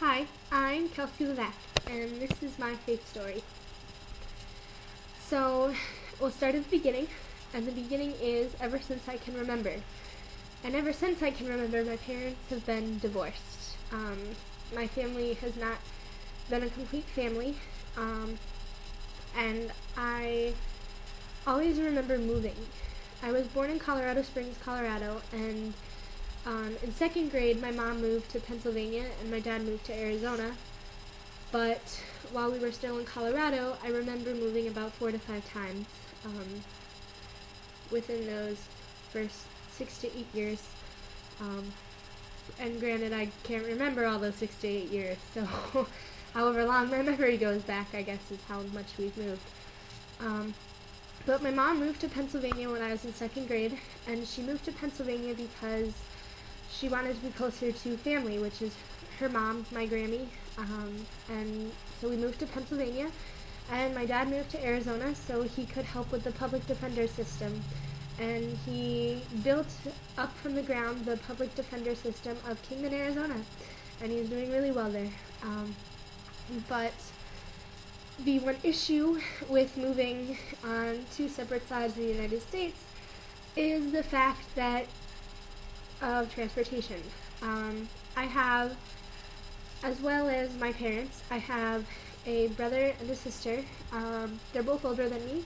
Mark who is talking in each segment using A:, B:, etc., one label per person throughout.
A: Hi, I'm Kelsey Levesque, and this is my faith story. So, we'll start at the beginning, and the beginning is ever since I can remember. And ever since I can remember, my parents have been divorced. My family has not been a complete family, and I always remember moving. I was born in Colorado Springs, Colorado, and in second grade, my mom moved to Pennsylvania and my dad moved to Arizona. But while we were still in Colorado, I remember moving about 4 to 5 times within those first 6 to 8 years. And granted, I can't remember all those 6 to 8 years, so however long my memory goes back, I guess, is how much we've moved. But my mom moved to Pennsylvania when I was in second grade, and she moved to Pennsylvania because she wanted to be closer to family, which is her mom, my Grammy, and so we moved to Pennsylvania, and my dad moved to Arizona so he could help with the public defender system, and he built up from the ground the public defender system of Kingman, Arizona, and he's doing really well there. But the one issue with moving on two separate sides of the United States is the fact that of transportation. I have, as well as my parents, I have a brother and a sister. They're both older than me.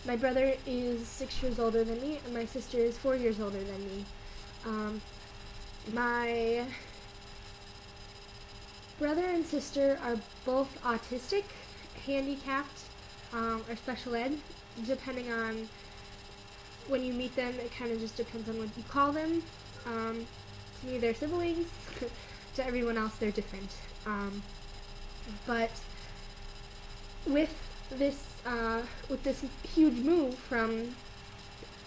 A: My brother is 6 years older than me, and my sister is 4 years older than me. My brother and sister are both autistic, handicapped, or special ed, depending on when you meet them. It kind of just depends on what you call them. To me, they're siblings. To everyone else, they're different. But with this huge move from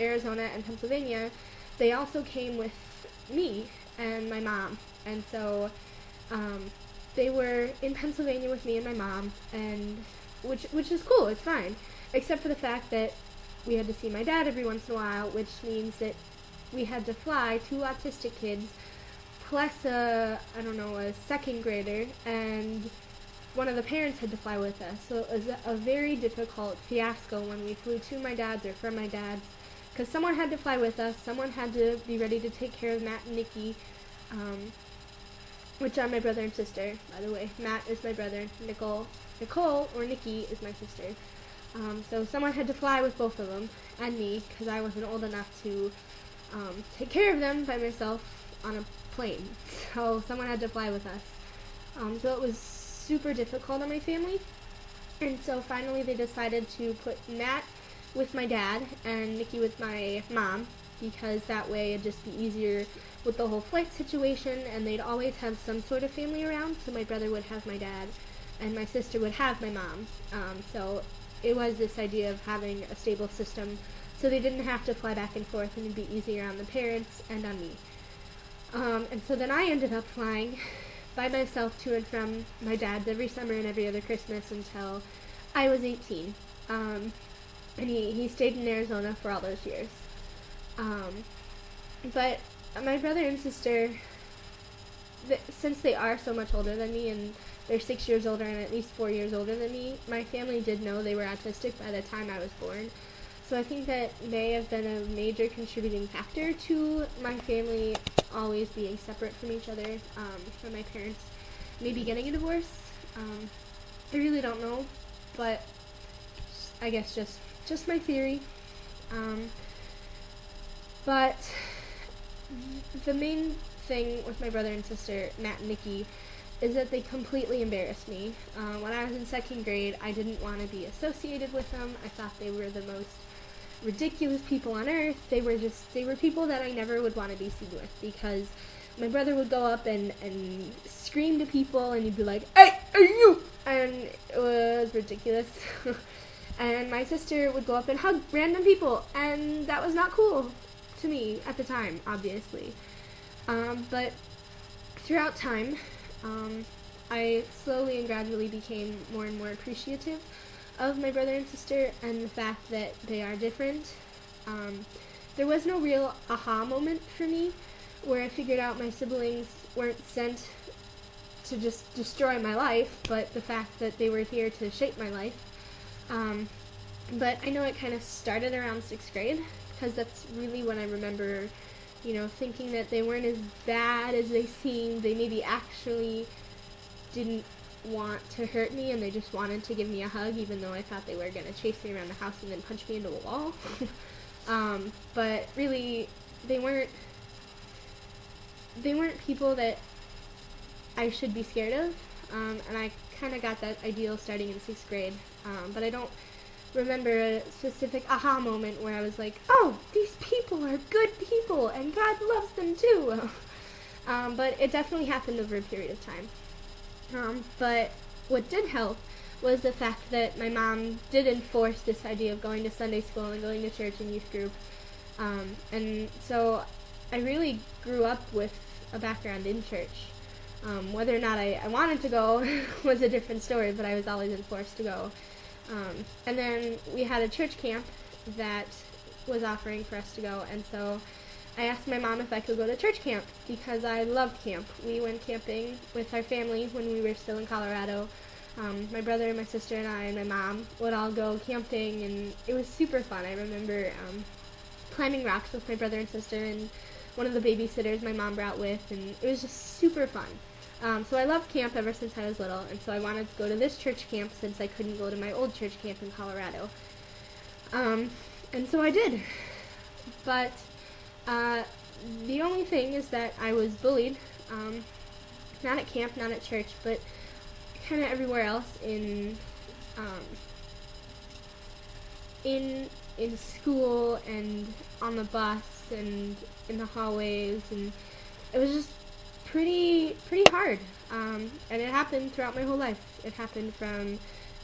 A: Arizona and Pennsylvania, they also came with me and my mom, and so they were in Pennsylvania with me and my mom, and which is cool. It's fine, except for the fact that we had to see my dad every once in a while, which means that we had to fly two autistic kids, plus a second grader, and one of the parents had to fly with us. So it was a very difficult fiasco when we flew to my dad's or from my dad's, because someone had to fly with us, someone had to be ready to take care of Matt and Nikki, which are my brother and sister, by the way. Matt is my brother, Nicole or Nikki is my sister. So someone had to fly with both of them, and me, because I wasn't old enough to take care of them by myself on a plane. So someone had to fly with us. So it was super difficult on my family. And so finally they decided to put Matt with my dad and Nikki with my mom, because that way it'd just be easier with the whole flight situation, and they'd always have some sort of family around. So my brother would have my dad and my sister would have my mom. So it was this idea of having a stable system so they didn't have to fly back and forth, and it'd be easier on the parents and on me. And so then I ended up flying by myself to and from my dad's every summer and every other Christmas until I was 18. And he stayed in Arizona for all those years. But my brother and sister, since they are so much older than me, and they're 6 years older and at least 4 years older than me, my family did know they were autistic by the time I was born. So I think that may have been a major contributing factor to my family always being separate from each other, from my parents maybe getting a divorce. I really don't know, but I guess just my theory. But the main thing with my brother and sister, Matt and Nikki, is that they completely embarrassed me. When I was in second grade, I didn't want to be associated with them. I thought they were the most ridiculous people on earth. They were people that I never would want to be seen with, because my brother would go up and scream to people, and he'd be like, "Hey, you!" And it was ridiculous. And my sister would go up and hug random people, and that was not cool to me at the time, obviously. But throughout time, I slowly and gradually became more and more appreciative of my brother and sister and the fact that they are different. There was no real aha moment for me where I figured out my siblings weren't sent to just destroy my life, but the fact that they were here to shape my life. But I know it kind of started around 6th grade, because that's really when I remember, thinking that they weren't as bad as they seemed. They maybe actually didn't want to hurt me, and they just wanted to give me a hug, even though I thought they were going to chase me around the house and then punch me into a wall. But really, they weren't people that I should be scared of, and I kind of got that ideal starting in 6th grade, but I don't remember a specific aha moment where I was like, oh, these people are good people, and God loves them too. But it definitely happened over a period of time. But what did help was the fact that my mom did enforce this idea of going to Sunday school and going to church and youth group. And so I really grew up with a background in church. Whether or not I wanted to go was a different story, but I was always enforced to go. And then we had a church camp that was offering for us to go, and so I asked my mom if I could go to church camp because I loved camp. We went camping with our family when we were still in Colorado. My brother, my sister, and I, and my mom would all go camping, and it was super fun. I remember climbing rocks with my brother and sister and one of the babysitters my mom brought with, and it was just super fun. So I loved camp ever since I was little, and so I wanted to go to this church camp since I couldn't go to my old church camp in Colorado. And so I did. But the only thing is that I was bullied, not at camp, not at church, but kind of everywhere else in school and on the bus and in the hallways, and it was just pretty hard. And it happened throughout my whole life. It happened from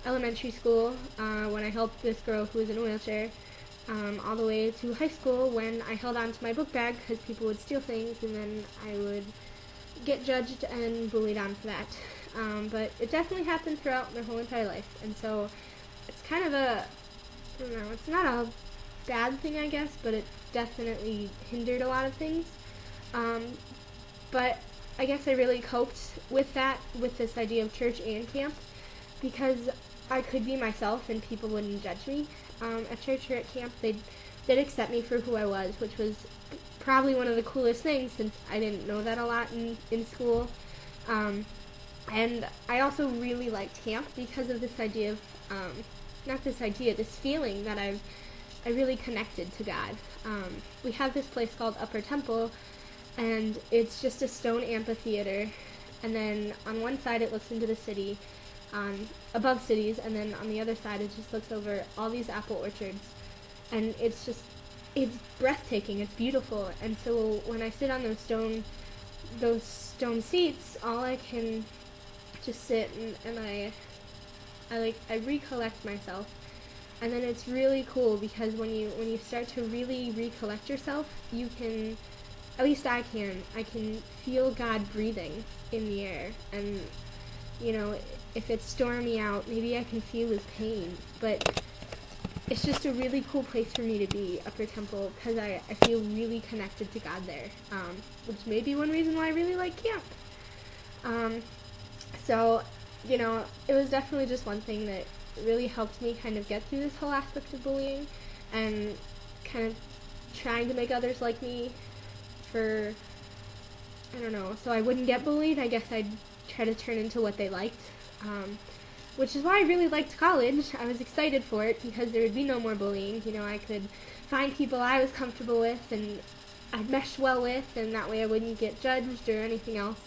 A: elementary school, when I helped this girl who was in a wheelchair, all the way to high school when I held on to my book bag because people would steal things, and then I would get judged and bullied on for that. But it definitely happened throughout my whole entire life, and so it's kind of it's not a bad thing, I guess, but it definitely hindered a lot of things. But I guess I really coped with that, with this idea of church and camp, because I could be myself and people wouldn't judge me. At church or at camp, they'd accept me for who I was, which was probably one of the coolest things since I didn't know that a lot in school. And I also really liked camp because of this idea of, this feeling that I really connected to God. We have this place called Upper Temple, and it's just a stone amphitheater, and then on one side it looks into the city, above cities, and then on the other side it just looks over all these apple orchards, and it's breathtaking, it's beautiful. And so when I sit on those stone seats, all I can just sit and I recollect myself. And then it's really cool because when you start to really recollect yourself, you can, at least I can feel God breathing in the air. And if it's stormy out, maybe I can feel his pain, but it's just a really cool place for me to be, Upper Temple, because I feel really connected to God there, which may be one reason why I really like camp. So, it was definitely just one thing that really helped me kind of get through this whole aspect of bullying, and kind of trying to make others like me so I wouldn't get bullied. I guess I'd try to turn into what they liked. Which is why I really liked college. I was excited for it because there would be no more bullying. I could find people I was comfortable with and I'd mesh well with, and that way I wouldn't get judged or anything else.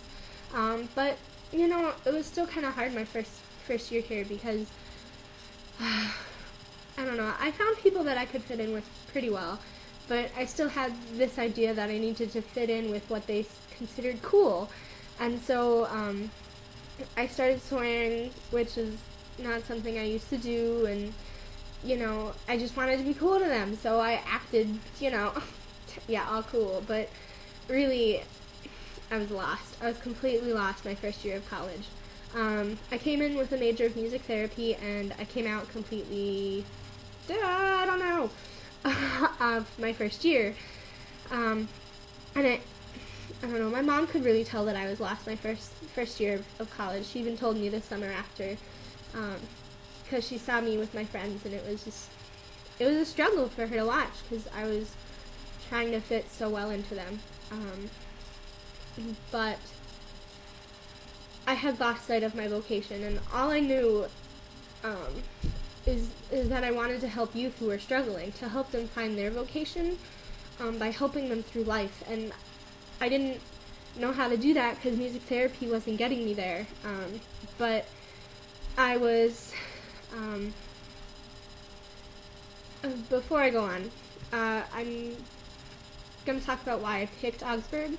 A: But, it was still kind of hard my first year here because, I found people that I could fit in with pretty well, but I still had this idea that I needed to fit in with what they considered cool. And so, I started swearing, which is not something I used to do, and, I just wanted to be cool to them, so I acted, all cool, but really, I was lost. I was completely lost my first year of college. I came in with a major of music therapy, and I came out completely, of my first year, and I don't know, my mom could really tell that I was lost my first year of college. She even told me the summer after, because she saw me with my friends, and it was a struggle for her to watch, because I was trying to fit so well into them. But I had lost sight of my vocation, and all I knew is that I wanted to help youth who were struggling, to help them find their vocation by helping them through life. And I didn't know how to do that because music therapy wasn't getting me there. But I was, before I go on, I'm going to talk about why I picked Augsburg.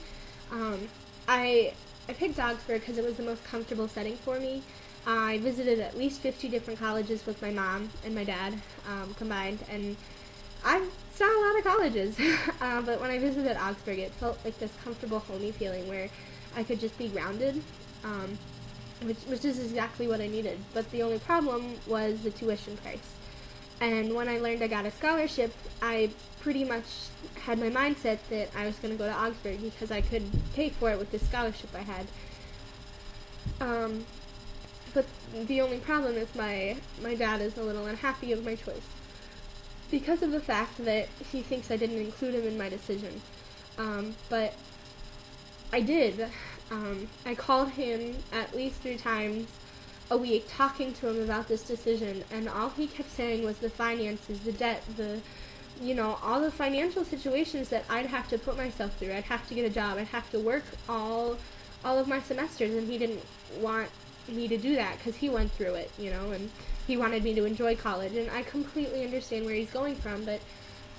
A: I picked Augsburg because it was the most comfortable setting for me. I visited at least 50 different colleges with my mom and my dad combined, and I saw a lot of colleges. But when I visited Augsburg, it felt like this comfortable, homey feeling where I could just be grounded, which is exactly what I needed. But the only problem was the tuition price. And when I learned I got a scholarship, I pretty much had my mindset that I was going to go to Augsburg because I could pay for it with this scholarship I had. But the only problem is my dad is a little unhappy of my choice because of the fact that he thinks I didn't include him in my decision. But I did. I called him at least 3 times a week talking to him about this decision, and all he kept saying was the finances, the debt, all the financial situations that I'd have to put myself through. I'd have to get a job. I'd have to work all of my semesters, and he didn't want me to do that because he went through it, and he wanted me to enjoy college. And I completely understand where he's going from, but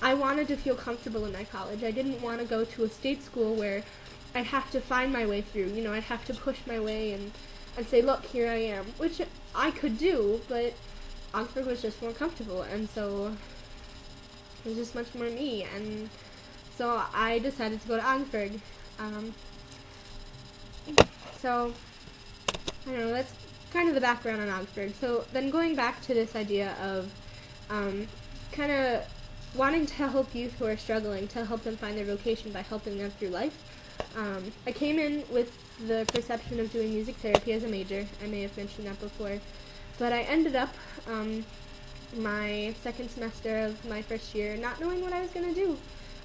A: I wanted to feel comfortable in my college. I didn't want to go to a state school where I'd have to find my way through. I'd have to push my way and say, look, here I am, which I could do, but Augsburg was just more comfortable, and so it was just much more me, and so I decided to go to Augsburg. So, I don't know, that's kind of the background on Augsburg. So then going back to this idea of kind of wanting to help youth who are struggling, to help them find their vocation by helping them through life, I came in with the perception of doing music therapy as a major. I may have mentioned that before. But I ended up my second semester of my first year not knowing what I was going to do.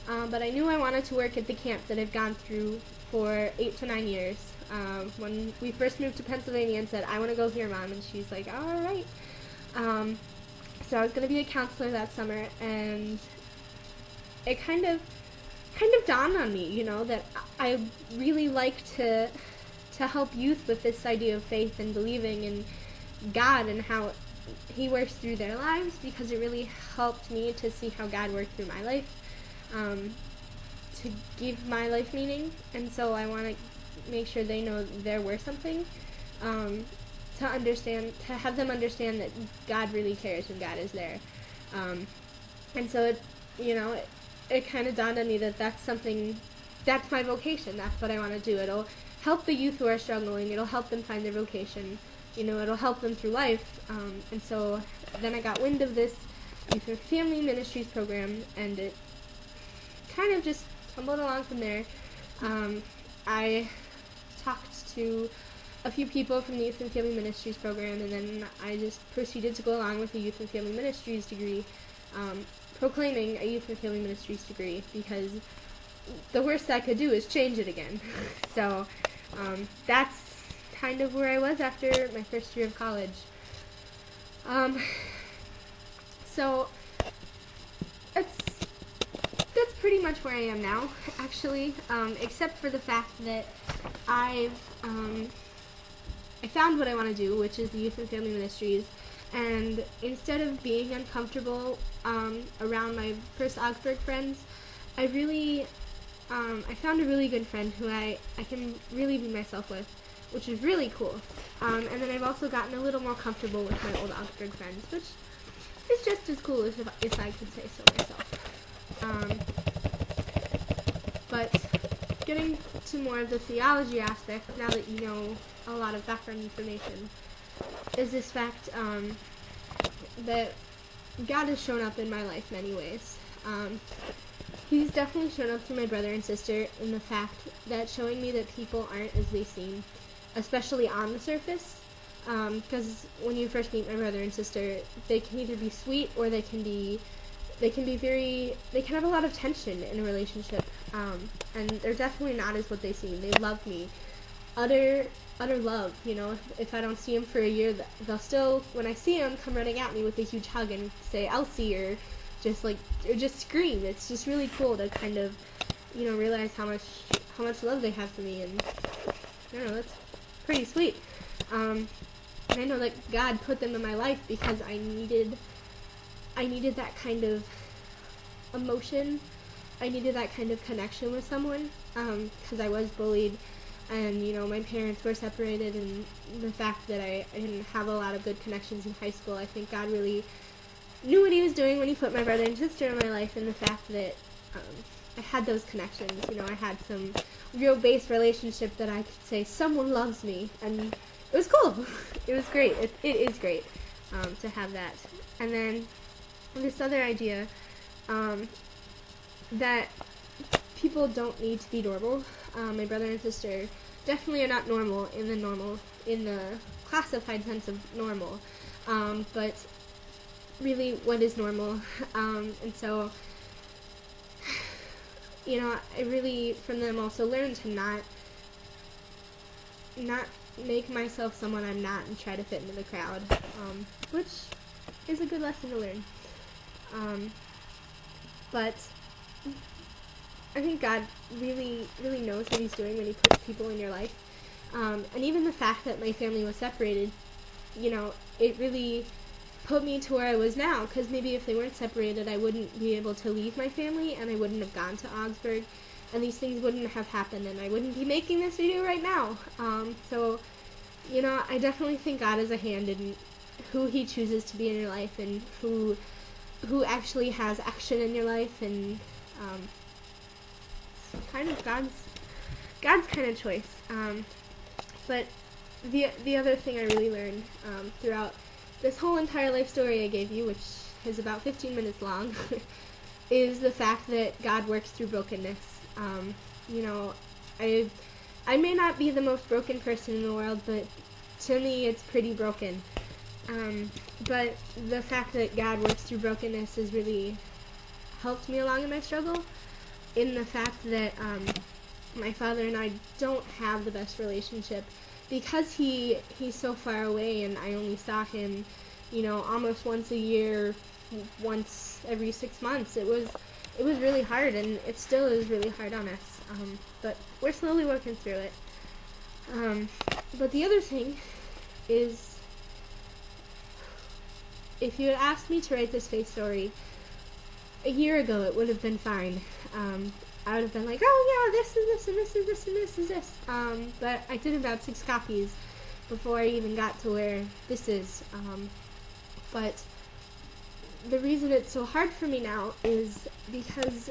A: But I knew I wanted to work at the camp that I've gone through for 8 to 9 years. When we first moved to Pennsylvania and said, I want to go here, Mom, and she's like, all right. So I was going to be a counselor that summer, and it kind of dawned on me, that I really like to help youth with this idea of faith and believing in God and how He works through their lives, because it really helped me to see how God worked through my life, to give my life meaning. And so I want to make sure they know they're worth something, to have them understand that God really cares and God is there. And so it kind of dawned on me that that's my vocation. That's what I want to do. It'll help the youth who are struggling. It'll help them find their vocation. It'll help them through life. And so then I got wind of this Youth and Family Ministries program, and it kind of just tumbled along from there. I talked to a few people from the Youth and Family Ministries program, and then I just proceeded to go along with the Youth and Family Ministries degree, proclaiming a Youth and Family Ministries degree, because the worst I could do is change it again. So that's kind of where I was after my first year of college. So that's pretty much where I am now, actually, except for the fact that I found what I want to do, which is the Youth and Family Ministries. And instead of being uncomfortable around my first Augsburg friends, I found a really good friend who I can really be myself with, which is really cool. And then I've also gotten a little more comfortable with my old Augsburg friends, which is just as cool if I could say so myself. But getting to more of the theology aspect, now that you know a lot of background information, is this fact that God has shown up in my life many ways. he's definitely shown up through my brother and sister in the fact that showing me that people aren't as they seem, especially on the surface. Because when you first meet my brother and sister, they can either be sweet or they can have a lot of tension in a relationship. And they're definitely not as what they seem. They love me, utter love. If I don't see them for a year, they'll still, when I see them, come running at me with a huge hug and say Elsie, or just scream. It's just really cool to kind of realize how much love they have for me, and I don't know, that's pretty sweet. And I know that God put them in my life because I needed that kind of emotion. I needed that kind of connection with someone, because I was bullied, and my parents were separated, and the fact that I didn't have a lot of good connections in high school. I think God really knew what he was doing when he put my brother and sister in my life, and the fact that I had those connections. I had some real base relationship that I could say someone loves me, and it was cool. It was great. It is great to have that. And then this other idea that people don't need to be normal. My brother and sister definitely are not normal in the classified sense of normal, but really, what is normal? And so, I really, from them, also learned to not make myself someone I'm not and try to fit into the crowd, which is a good lesson to learn. But I think God really, really knows what he's doing when he puts people in your life. And even the fact that my family was separated, it really put me to where I was now, because maybe if they weren't separated, I wouldn't be able to leave my family, and I wouldn't have gone to Augsburg, and these things wouldn't have happened, and I wouldn't be making this video right now. So, I definitely think God has a hand in who he chooses to be in your life, and who actually has action in your life, and kind of God's kind of choice. But the other thing I really learned throughout this whole entire life story I gave you, which is about 15 minutes long, is the fact that God works through brokenness. I may not be the most broken person in the world, but to me it's pretty broken. But the fact that God works through brokenness has really helped me along in my struggle, in the fact that my father and I don't have the best relationship, because he's so far away, and I only saw him, almost once a year, once every 6 months. It was really hard, and it still is really hard on us. But we're slowly working through it. But the other thing is, if you had asked me to write this faith story a year ago, it would have been fine. I would have been like, oh yeah, this is this, and this is this, and this is this. But I did about 6 copies before I even got to where this is. But the reason it's so hard for me now is because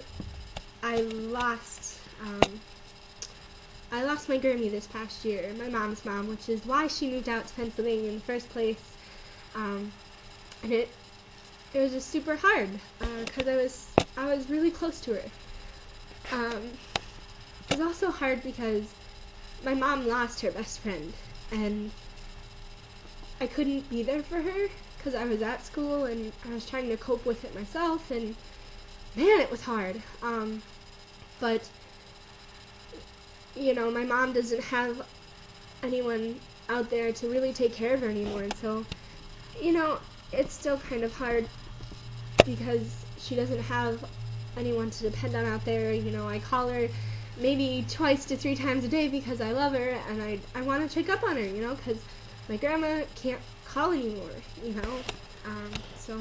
A: I lost my Grammy this past year, my mom's mom, which is why she moved out to Pennsylvania in the first place. And it was just super hard, because I was really close to her. It was also hard because my mom lost her best friend, and I couldn't be there for her because I was at school and I was trying to cope with it myself, and man, it was hard. But my mom doesn't have anyone out there to really take care of her anymore, and so it's still kind of hard because she doesn't have anyone to depend on out there. I call her maybe 2 to 3 times a day because I love her, and I want to check up on her, because my grandma can't call anymore, so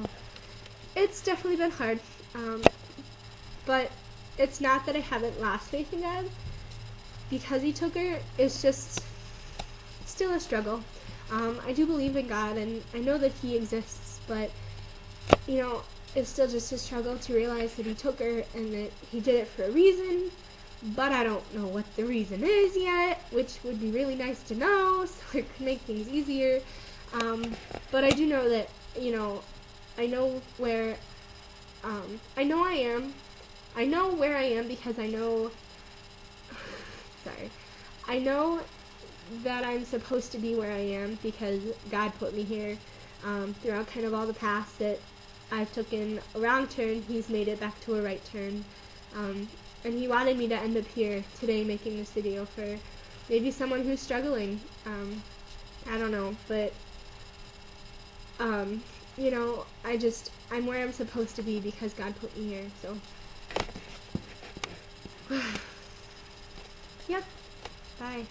A: it's definitely been hard. But it's not that I haven't lost faith in God because he took her. It's just still a struggle. I do believe in God, and I know that he exists, but it's still just a struggle to realize that he took her and that he did it for a reason, but I don't know what the reason is yet, which would be really nice to know so it could make things easier. But I do know that, I know where, I know I am, I know where I am because I know, sorry, I know that I'm supposed to be where I am because God put me here. Throughout kind of all the past that I've taken a wrong turn, He's made it back to a right turn. And He wanted me to end up here today making this video for maybe someone who's struggling. I don't know, but you know, I'm where I'm supposed to be because God put me here, so. Yep. Bye.